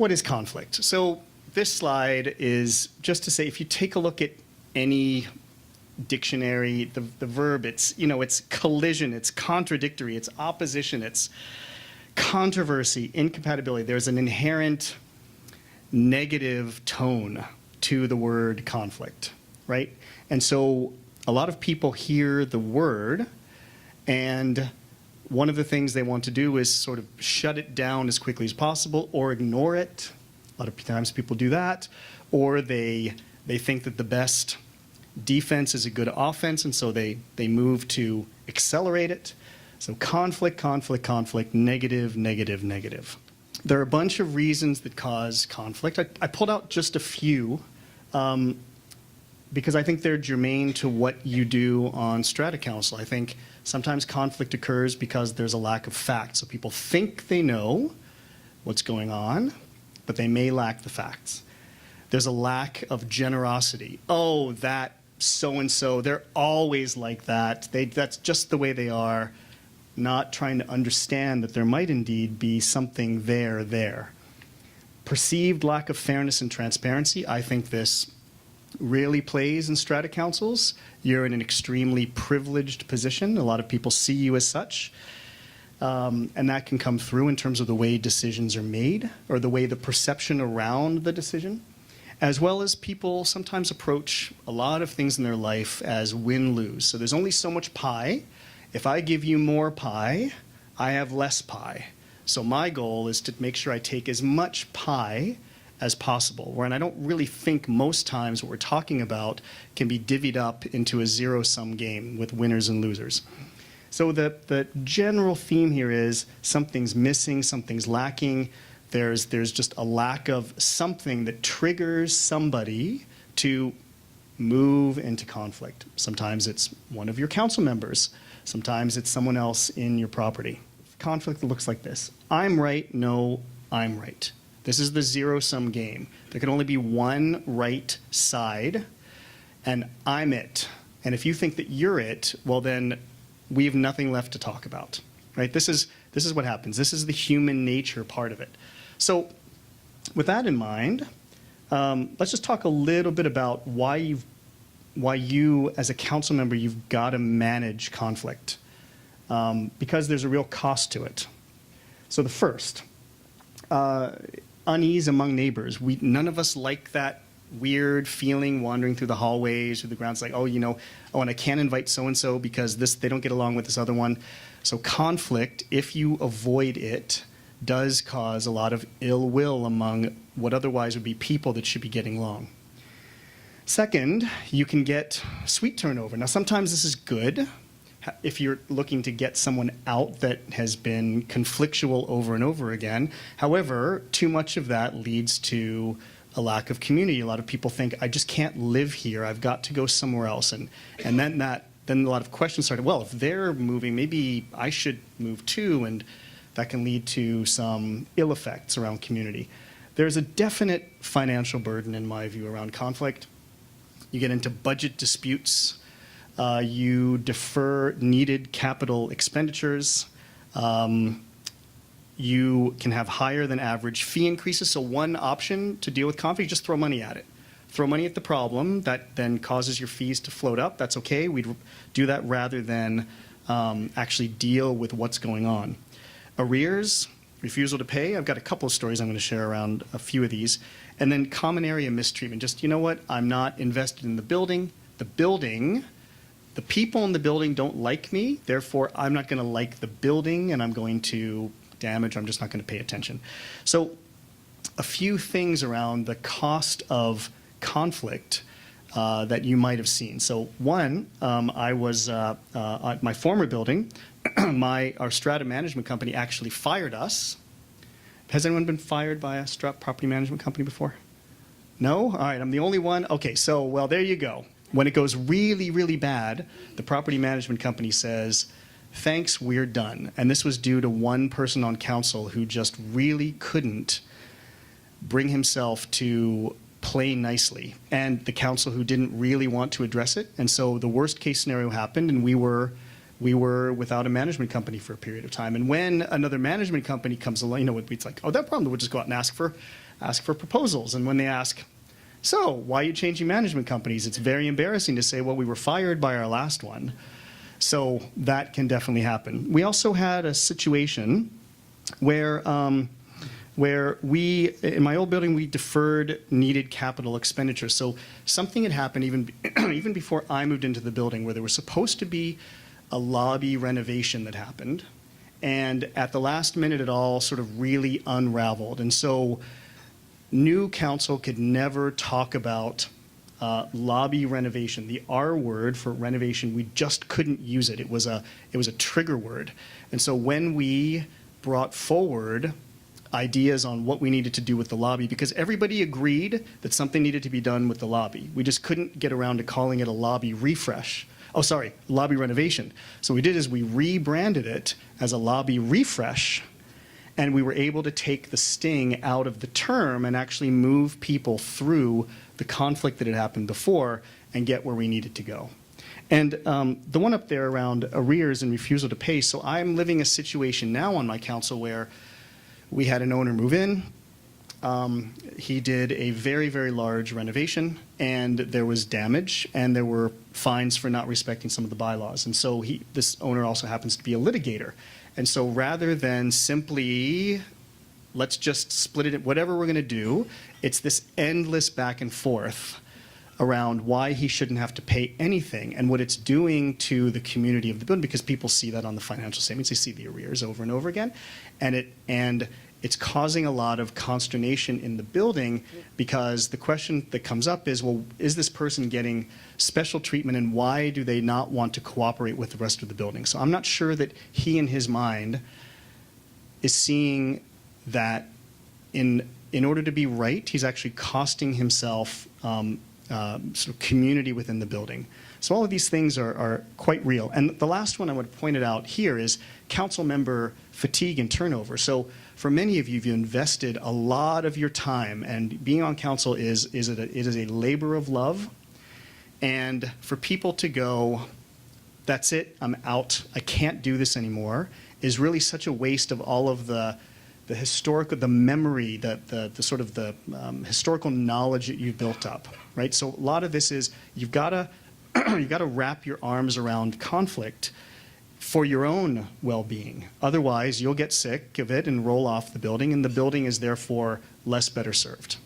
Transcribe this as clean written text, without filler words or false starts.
What is conflict? So this slide is just to say, if you take a look at any dictionary, the verb, it's, it's collision, it's contradictory, it's opposition, it's controversy, incompatibility. There's an inherent negative tone to the word conflict, right? And so a lot of people hear the word, and one of the things they want to do is sort of shut it down as quickly as possible or ignore it. A lot of times people do that, or they think that the best defense is a good offense, and so they move to accelerate it. So conflict, conflict, conflict, negative, negative, negative. There are a bunch of reasons that cause conflict. I pulled out just a few because I think they're germane to what you do on Strata Council. I think sometimes conflict occurs because there's a lack of facts. So people think they know what's going on, but they may lack the facts. There's a lack of generosity. Oh, that so-and-so, they're always like that. That's just the way they are. Not trying to understand that there might indeed be something there. Perceived lack of fairness and transparency. I think this really plays in strata councils. You're in an extremely privileged position. A lot of people see you as such. And that can come through in terms of the way decisions are made or the way the perception around the decision, as well as people sometimes approach a lot of things in their life as win-lose. So there's only so much pie. If I give you more pie, I have less pie. So my goal is to make sure I take as much pie as possible, and I don't really think most times what we're talking about can be divvied up into a zero-sum game with winners and losers. So the general theme here is something's missing, something's lacking. There's just a lack of something that triggers somebody to move into conflict. Sometimes it's one of your council members. Sometimes it's someone else in your property. Conflict looks like this. I'm right, no, I'm right. This is the zero-sum game. There can only be one right side, and I'm it. And if you think that you're it, well then we have nothing left to talk about, right? This is what happens. This is the human nature part of it. So with that in mind, let's just talk a little bit about why you as a council member, you've got to manage conflict, because there's a real cost to it. So the first, unease among neighbors. None of us like that weird feeling wandering through the hallways or the grounds like, oh, and I can't invite so-and-so because they don't get along with this other one. So conflict, if you avoid it, does cause a lot of ill will among what otherwise would be people that should be getting along. Second, you can get suite turnover. Now, sometimes this is good if you're looking to get someone out that has been conflictual over and over again. However, too much of that leads to a lack of community. A lot of people think, I just can't live here. I've got to go somewhere else. And then a lot of questions started, well, if they're moving, maybe I should move too. And that can lead to some ill effects around community. There's a definite financial burden, in my view, around conflict. You get into budget disputes. You defer needed capital expenditures. You can have higher than average fee increases. So one option to deal with conflict, just throw money at it. Throw money at the problem. That then causes your fees to float up. That's okay. We'd do that rather than actually deal with what's going on. Arrears, refusal to pay. I've got a couple of stories I'm going to share around a few of these. And then common area mistreatment. Just, you know what? I'm not invested in the building. The people in the building don't like me. Therefore, I'm not going to like the building, and I'm going to damage. I'm just not going to pay attention. So a few things around the cost of conflict that you might have seen. So one, I was at my former building, our strata management company actually fired us. Has anyone been fired by a strata property management company before? No? All right, I'm the only one. Okay, so, well, there you go. When it goes really, really bad, the property management company says, thanks, we're done. And this was due to one person on council who just really couldn't bring himself to play nicely, and the council who didn't really want to address it. And so the worst case scenario happened, and we were without a management company for a period of time. And when another management company comes along, it's like, oh, that problem, we'll just go out and ask for ask for proposals. And when they ask, so why are you changing management companies? It's very embarrassing to say, well, we were fired by our last one. So that can definitely happen. We also had a situation where we, in my old building, we deferred needed capital expenditures. So something had happened even before I moved into the building, where there was supposed to be a lobby renovation that happened. And at the last minute, it all sort of really unraveled. And so new council could never talk about lobby renovation. The R word for renovation, we just couldn't use it. It was a trigger word. And so when we brought forward ideas on what we needed to do with the lobby, because everybody agreed that something needed to be done with the lobby. We just couldn't get around to calling it a lobby refresh. Oh, sorry, lobby renovation. So what we did is we rebranded it as a lobby refresh, and we were able to take the sting out of the term and actually move people through the conflict that had happened before and get where we needed to go. And the one up there around arrears and refusal to pay, so I'm living a situation now on my council where we had an owner move in. He did a very, very large renovation, and there was damage, and there were fines for not respecting some of the bylaws. And so this owner also happens to be a litigator. And so rather than simply, let's just split it, whatever we're going to do, it's this endless back and forth around why he shouldn't have to pay anything and what it's doing to the community of the building, because people see that on the financial statements. They see the arrears over and over again. And it's causing a lot of consternation in the building, because the question that comes up is, well, is this person getting special treatment, and why do they not want to cooperate with the rest of the building? So I'm not sure that he in his mind is seeing that in order to be right, he's actually costing himself sort of community within the building. So all of these things are quite real. And the last one I would point it out here is council member fatigue and turnover. So for many of you, you've invested a lot of your time, and being on council it is a labor of love. And for people to go, that's it, I'm out, I can't do this anymore, is really such a waste of all of the historical, the memory, the sort of the historical knowledge that you've built up, right? So a lot of this is you've got to wrap your arms around conflict for your own well-being. Otherwise, you'll get sick of it and roll off the building, and the building is therefore less better served.